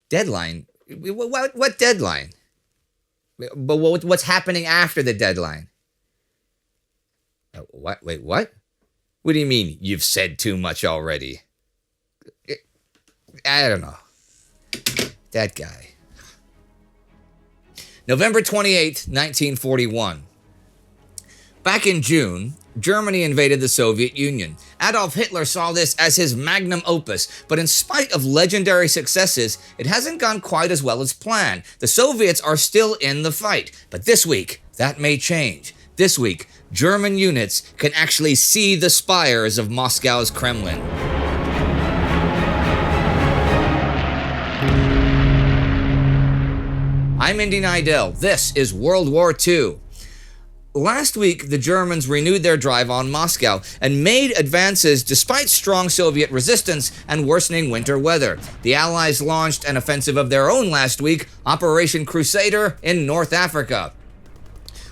Deadline? What deadline? But what's happening after the deadline? What? Wait, what? What do you mean you've said too much already? I don't know. That guy. November 28th, 1941. Back in June, Germany invaded the Soviet Union. Adolf Hitler saw this as his magnum opus, but in spite of legendary successes, it hasn't gone quite as well as planned. The Soviets are still in the fight, but this week, that may change. This week, German units can actually see the spires of Moscow's Kremlin. I'm Indy Neidell. This is World War II. Last week, the Germans renewed their drive on Moscow and made advances despite strong Soviet resistance and worsening winter weather. The Allies launched an offensive of their own last week, Operation Crusader in North Africa,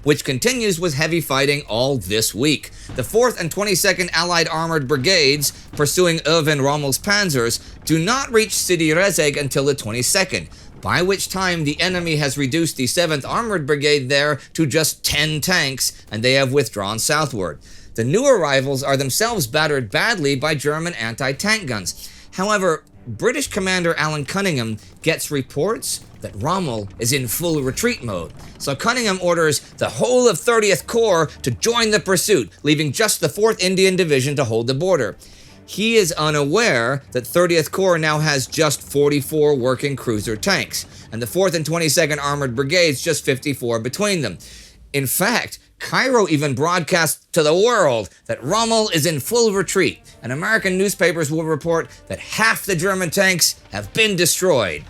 which continues with heavy fighting all this week. The 4th and 22nd Allied Armored Brigades, pursuing Erwin Rommel's panzers, do not reach Sidi Rezeg until the 22nd, by which time the enemy has reduced the 7th Armored Brigade there to just 10 tanks, and they have withdrawn southward. The new arrivals are themselves battered badly by German anti-tank guns. However, British Commander Alan Cunningham gets reports that Rommel is in full retreat mode. So Cunningham orders the whole of 30th Corps to join the pursuit, leaving just the 4th Indian Division to hold the border. He is unaware that 30th Corps now has just 44 working cruiser tanks, and the 4th and 22nd Armored Brigades just 54 between them. In fact, Cairo even broadcasts to the world that Rommel is in full retreat, and American newspapers will report that half the German tanks have been destroyed.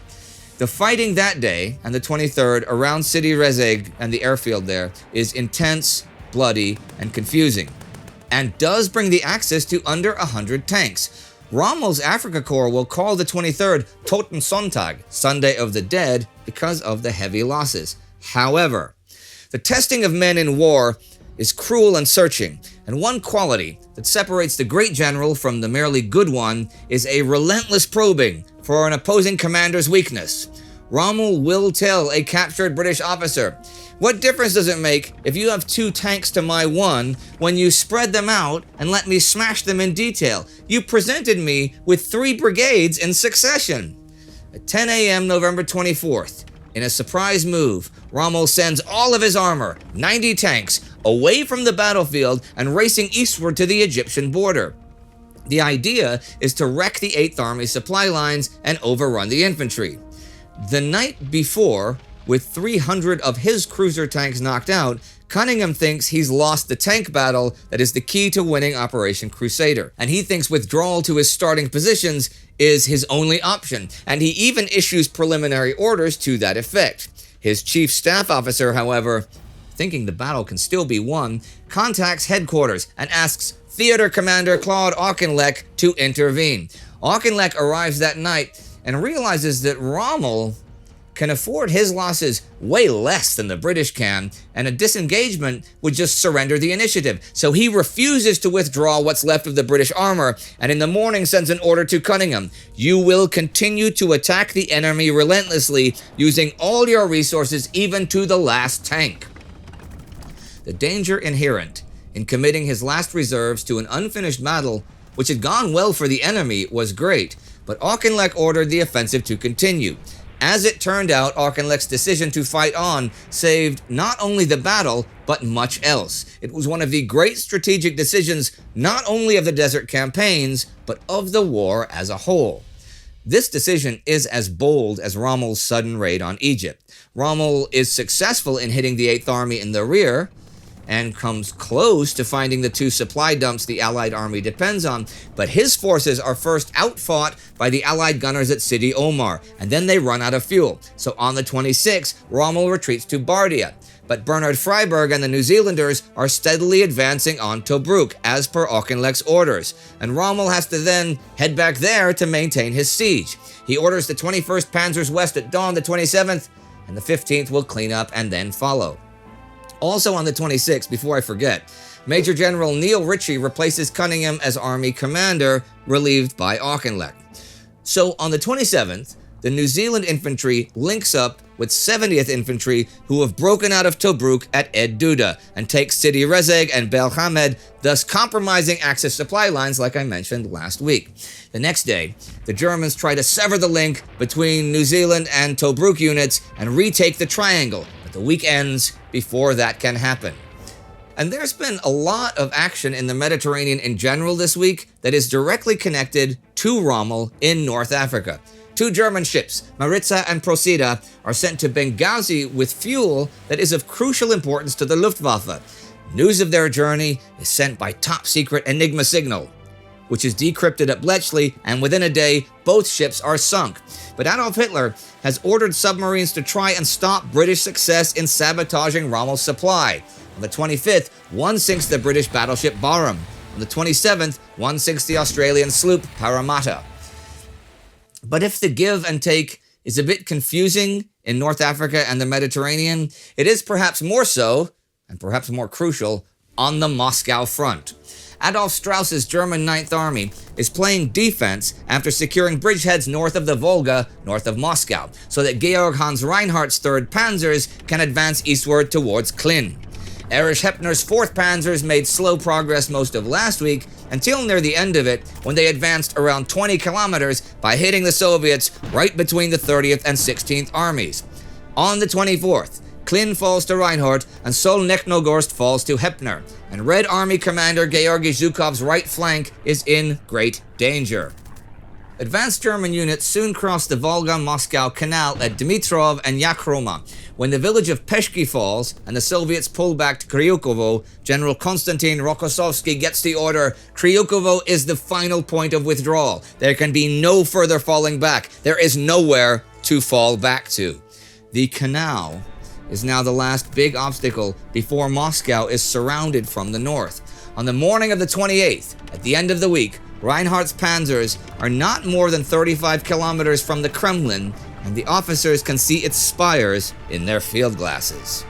The fighting that day, and the 23rd, around Sidi Rezeg and the airfield there, is intense, bloody, and confusing, and does bring the Axis to under 100 tanks. Rommel's Africa Corps will call the 23rd Toten Sonntag, Sunday of the Dead, because of the heavy losses. However, the testing of men in war is cruel and searching, and one quality that separates the great general from the merely good one is a relentless probing for an opposing commander's weakness. Rommel will tell a captured British officer, "What difference does it make if you have 2 tanks to my 1 when you spread them out and let me smash them in detail? You presented me with 3 brigades in succession." At 10 a.m. November 24th, in a surprise move, Rommel sends all of his armor, 90 tanks, away from the battlefield and racing eastward to the Egyptian border. The idea is to wreck the 8th Army supply lines and overrun the infantry. The night before, with 300 of his cruiser tanks knocked out, Cunningham thinks he's lost the tank battle that is the key to winning Operation Crusader, and he thinks withdrawal to his starting positions is his only option, and he even issues preliminary orders to that effect. His chief staff officer, however, thinking the battle can still be won, contacts headquarters and asks Theater Commander Claude Auchinlek to intervene. Auchinlek arrives that night and realizes that Rommel can afford his losses way less than the British can, and a disengagement would just surrender the initiative. So he refuses to withdraw what's left of the British armor, and in the morning sends an order to Cunningham: "You will continue to attack the enemy relentlessly, using all your resources, even to the last tank." The danger inherent in committing his last reserves to an unfinished battle, which had gone well for the enemy, was great, but Auchinlek ordered the offensive to continue. As it turned out, Auchinlek's decision to fight on saved not only the battle, but much else. It was one of the great strategic decisions not only of the desert campaigns, but of the war as a whole. This decision is as bold as Rommel's sudden raid on Egypt. Rommel is successful in hitting the 8th Army in the rear, and comes close to finding the 2 supply dumps the Allied army depends on, but his forces are first outfought by the Allied gunners at Sidi Omar, and then they run out of fuel. So on the 26th, Rommel retreats to Bardia, but Bernard Freyberg and the New Zealanders are steadily advancing on Tobruk, as per Auchinlek's orders, and Rommel has to then head back there to maintain his siege. He orders the 21st Panzers West at dawn the 27th, and the 15th will clean up and then follow. Also on the 26th, before I forget, Major General Neil Ritchie replaces Cunningham as Army Commander, relieved by Auchinlek. So on the 27th, the New Zealand infantry links up with 70th Infantry, who have broken out of Tobruk at Ed Duda and take Sidi Rezeg and Bel Hamed, thus compromising Axis supply lines like I mentioned last week. The next day, the Germans try to sever the link between New Zealand and Tobruk units and retake the triangle, but the week ends before that can happen. And there's been a lot of action in the Mediterranean in general this week that is directly connected to Rommel in North Africa. 2 German ships, Maritza and Procida, are sent to Benghazi with fuel that is of crucial importance to the Luftwaffe. News of their journey is sent by top-secret Enigma signal, which is decrypted at Bletchley, and within a day, both ships are sunk. But Adolf Hitler has ordered submarines to try and stop British success in sabotaging Rommel's supply. On the 25th, one sinks the British battleship Barham. On the 27th, one sinks the Australian sloop Parramatta. But if the give and take is a bit confusing in North Africa and the Mediterranean, it is perhaps more so, and perhaps more crucial, on the Moscow front. Adolf Strauss's German Ninth Army is playing defense after securing bridgeheads north of the Volga, north of Moscow, so that Georg Hans Reinhardt's 3rd Panzers can advance eastward towards Klin. Erich Heppner's 4th Panzers made slow progress most of last week until near the end of it, when they advanced around 20 kilometers by hitting the Soviets right between the 30th and 16th armies. On the 24th, Klin falls to Reinhardt and Solnechnogorsk falls to Heppner, and Red Army Commander Georgy Zhukov's right flank is in great danger. Advanced German units soon cross the Volga-Moscow Canal at Dmitrov and Yakhroma. When the village of Peshki falls and the Soviets pull back to Kryukovo, General Konstantin Rokossovsky gets the order, Kryukovo is the final point of withdrawal. There can be no further falling back. There is nowhere to fall back to. The canal is now the last big obstacle before Moscow is surrounded from the north. On the morning of the 28th, at the end of the week, Reinhardt's panzers are not more than 35 kilometers from the Kremlin, and the officers can see its spires in their field glasses.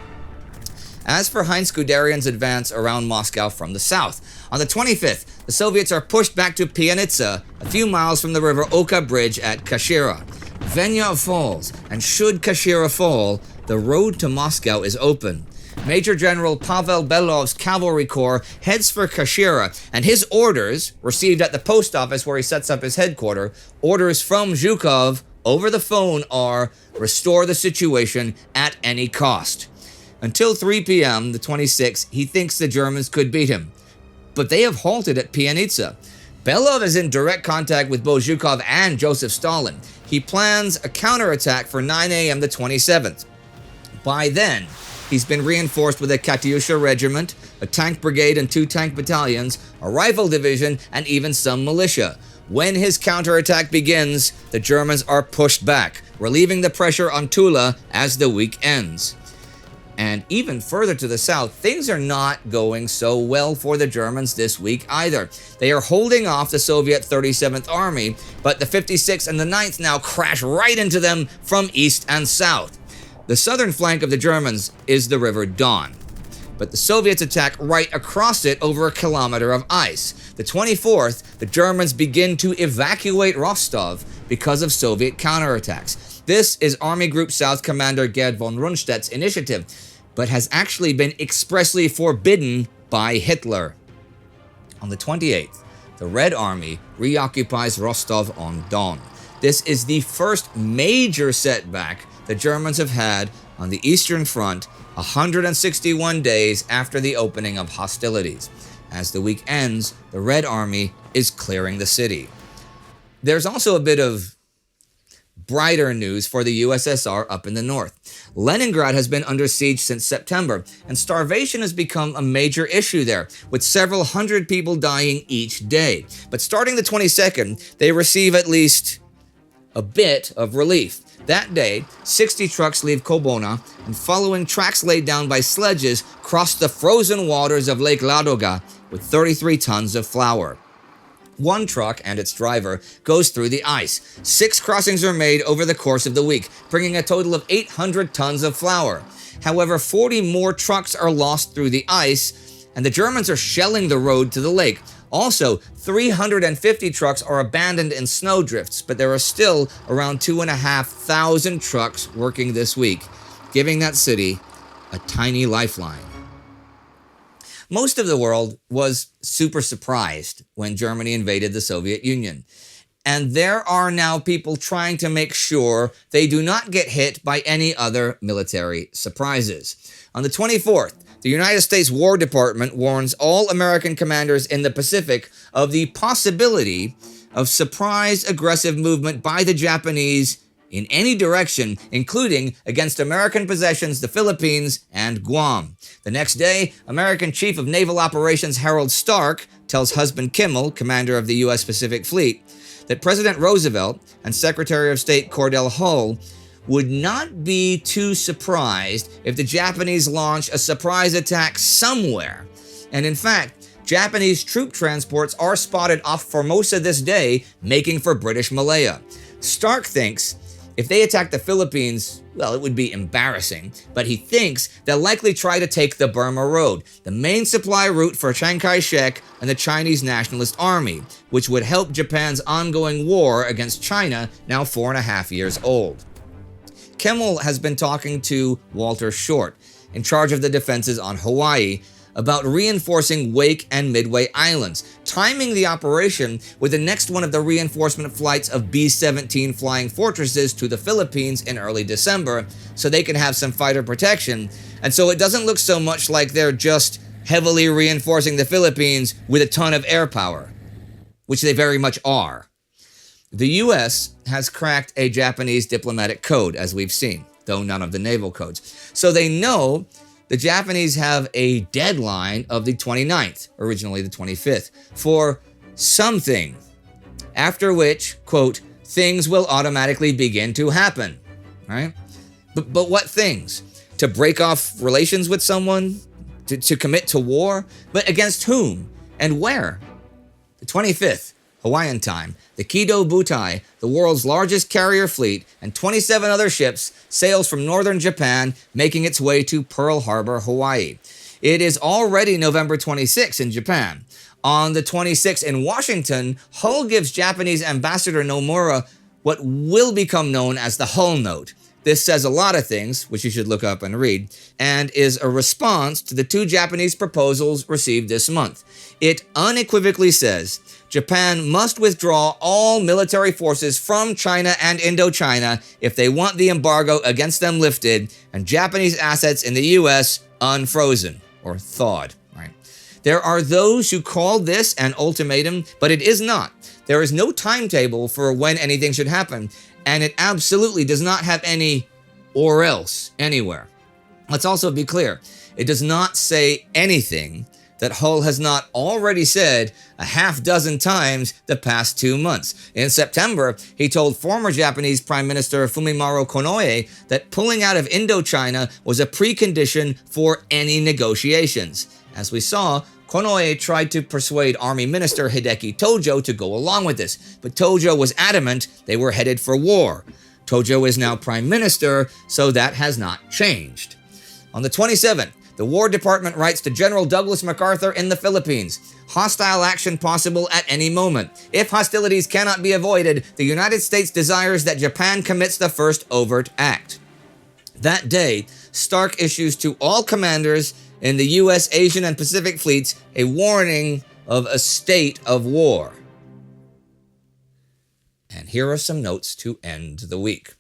As for Heinz Guderian's advance around Moscow from the south, on the 25th, the Soviets are pushed back to Pianitsa, a few miles from the river Oka Bridge at Kashira. Venya falls, and should Kashira fall, the road to Moscow is open. Major General Pavel Belov's cavalry corps heads for Kashira, and his orders, received at the post office where he sets up his headquarters, orders from Zhukov over the phone are, restore the situation at any cost. Until 3 p.m., the 26th, he thinks the Germans could beat him. But they have halted at Pianitsa. Belov is in direct contact with both Zhukov and Joseph Stalin. He plans a counterattack for 9 a.m. the 27th. By then, he's been reinforced with a Katyusha regiment, a tank brigade and 2 tank battalions, a rifle division, and even some militia. When his counterattack begins, the Germans are pushed back, relieving the pressure on Tula as the week ends. And even further to the south, things are not going so well for the Germans this week either. They are holding off the Soviet 37th Army, but the 56th and the 9th now crash right into them from east and south. The southern flank of the Germans is the River Don, but the Soviets attack right across it over a kilometer of ice. The 24th, the Germans begin to evacuate Rostov because of Soviet counterattacks. This is Army Group South Commander Gerd von Rundstedt's initiative, but has actually been expressly forbidden by Hitler. On the 28th, the Red Army reoccupies Rostov-on-Don. This is the first major setback the Germans have had on the Eastern Front 161 days after the opening of hostilities. As the week ends, the Red Army is clearing the city. There's also a bit of brighter news for the USSR up in the north. Leningrad has been under siege since September, and starvation has become a major issue there, with several hundred people dying each day. But starting the 22nd, they receive at least a bit of relief. That day, 60 trucks leave Kobona, and following tracks laid down by sledges, cross the frozen waters of Lake Ladoga with 33 tons of flour. One truck and its driver goes through the ice. 6 crossings are made over the course of the week, bringing a total of 800 tons of flour. However, 40 more trucks are lost through the ice, and the Germans are shelling the road to the lake. Also, 350 trucks are abandoned in snowdrifts, but there are still around 2,500 trucks working this week, giving that city a tiny lifeline. Most of the world was super surprised when Germany invaded the Soviet Union. And there are now people trying to make sure they do not get hit by any other military surprises. On the 24th, the United States War Department warns all American commanders in the Pacific of the possibility of surprise aggressive movement by the Japanese in any direction, including against American possessions, the Philippines, and Guam. The next day, American Chief of Naval Operations Harold Stark tells husband Kimmel, commander of the U.S. Pacific Fleet, that President Roosevelt and Secretary of State Cordell Hull would not be too surprised if the Japanese launch a surprise attack somewhere. And in fact, Japanese troop transports are spotted off Formosa this day, making for British Malaya. Stark thinks if they attack the Philippines, well, it would be embarrassing, but he thinks they'll likely try to take the Burma Road, the main supply route for Chiang Kai-shek and the Chinese Nationalist Army, which would help Japan's ongoing war against China, now 4.5 years old. Kimmel has been talking to Walter Short, in charge of the defenses on Hawaii, about reinforcing Wake and Midway Islands, timing the operation with the next one of the reinforcement flights of B-17 Flying Fortresses to the Philippines in early December, so they can have some fighter protection, and so it doesn't look so much like they're just heavily reinforcing the Philippines with a ton of air power, which they very much are. The US has cracked a Japanese diplomatic code, as we've seen, though none of the naval codes, so they know the Japanese have a deadline of the 29th, originally the 25th, for something, after which, quote, things will automatically begin to happen, right? But what things? To break off relations with someone? To commit to war? But against whom? And where? The 25th, Hawaiian time, the Kido Butai, the world's largest carrier fleet, and 27 other ships sails from northern Japan, making its way to Pearl Harbor, Hawaii. It is already November 26 in Japan. On the 26th in Washington, Hull gives Japanese Ambassador Nomura what will become known as the Hull Note. This says a lot of things, which you should look up and read, and is a response to the 2 Japanese proposals received this month. It unequivocally says, Japan must withdraw all military forces from China and Indochina if they want the embargo against them lifted and Japanese assets in the U.S. unfrozen, or thawed. Right? There are those who call this an ultimatum, but it is not. There is no timetable for when anything should happen, and it absolutely does not have any or else anywhere. Let's also be clear, it does not say anything that Hull has not already said a half dozen times the past 2 months. In September, he told former Japanese Prime Minister Fumimaro Konoe that pulling out of Indochina was a precondition for any negotiations. As we saw, Konoe tried to persuade Army Minister Hideki Tojo to go along with this, but Tojo was adamant they were headed for war. Tojo is now Prime Minister, so that has not changed. On the 27th, the War Department writes to General Douglas MacArthur in the Philippines. Hostile action possible at any moment. If hostilities cannot be avoided, the United States desires that Japan commits the first overt act. That day, Stark issues to all commanders in the U.S., Asian, and Pacific fleets a warning of a state of war. And here are some notes to end the week.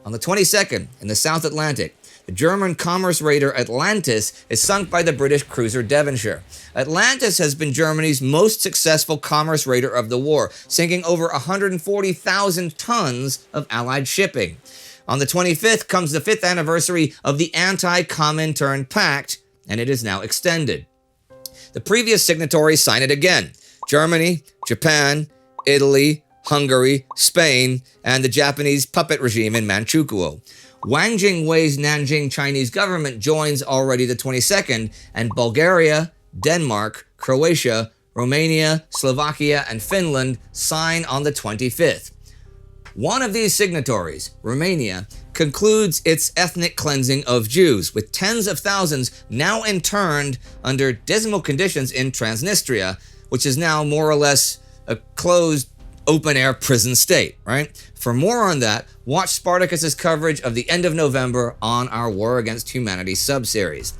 On the 22nd, in the South Atlantic, the German commerce raider Atlantis is sunk by the British cruiser Devonshire. Atlantis has been Germany's most successful commerce raider of the war, sinking over 140,000 tons of Allied shipping. On the 25th comes the 5th anniversary of the Anti-Comintern Pact, and it is now extended. The previous signatories sign it again: Germany, Japan, Italy, Hungary, Spain, and the Japanese puppet regime in Manchukuo. Wang Jingwei's Nanjing Chinese government joins already the 22nd, and Bulgaria, Denmark, Croatia, Romania, Slovakia, and Finland sign on the 25th. One of these signatories, Romania, concludes its ethnic cleansing of Jews, with tens of thousands now interned under dismal conditions in Transnistria, which is now more or less a closed, open-air prison state, right? For more on that, watch Spartacus's coverage of the end of November on our War Against Humanity sub-series.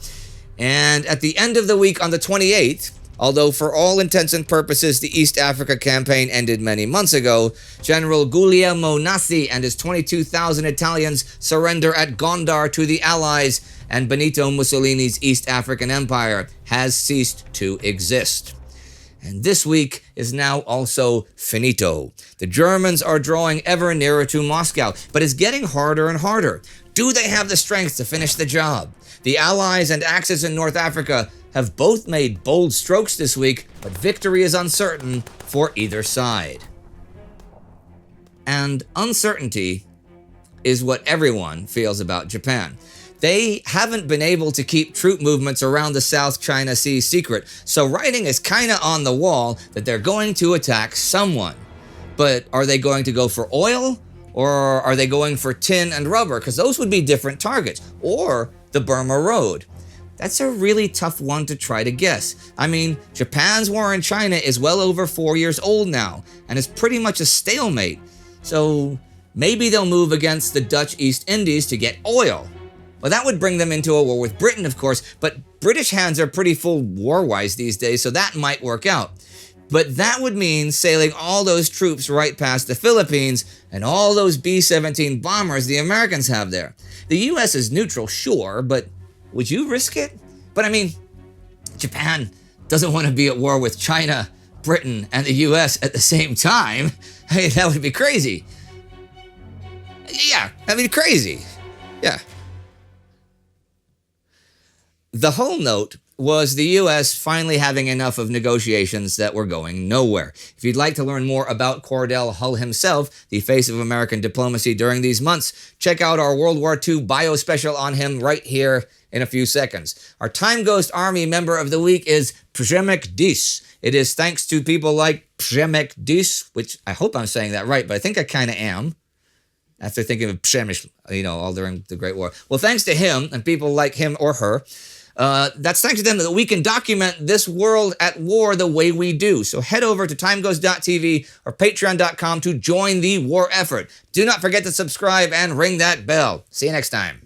And at the end of the week on the 28th, although for all intents and purposes the East Africa campaign ended many months ago, General Guglielmo Nassi and his 22,000 Italians surrender at Gondar to the Allies, and Benito Mussolini's East African Empire has ceased to exist. And this week is now also finito. The Germans are drawing ever nearer to Moscow, but it's getting harder and harder. Do they have the strength to finish the job? The Allies and Axis in North Africa have both made bold strokes this week, but victory is uncertain for either side. And uncertainty is what everyone feels about Japan. They haven't been able to keep troop movements around the South China Sea secret, so writing is kinda on the wall that they're going to attack someone. But are they going to go for oil? Or are they going for tin and rubber? Because those would be different targets. Or the Burma Road. That's a really tough one to try to guess. I mean, Japan's war in China is well over 4 years old now, and is pretty much a stalemate. So maybe they'll move against the Dutch East Indies to get oil. Well, that would bring them into a war with Britain, of course, but British hands are pretty full war-wise these days, so that might work out. But that would mean sailing all those troops right past the Philippines and all those B-17 bombers the Americans have there. The US is neutral, sure, but would you risk it? But I mean, Japan doesn't want to be at war with China, Britain, and the US at the same time. I mean, that would be crazy. Yeah, I mean, crazy. Yeah. The whole note was the US finally having enough of negotiations that were going nowhere. If you'd like to learn more about Cordell Hull himself, the face of American diplomacy during these months, check out our World War II bio special on him right here in a few seconds. Our Time Ghost Army member of the week is Przemek Dis. It is thanks to people like Przemek Dis, which I hope I'm saying that right, but I think I kind of am, after thinking of Przemysl, all during the Great War. Well, thanks to him and people like him or her, that's thanks to them that we can document this world at war the way we do. So head over to timeghost.tv or patreon.com to join the war effort. Do not forget to subscribe and ring that bell. See you next time.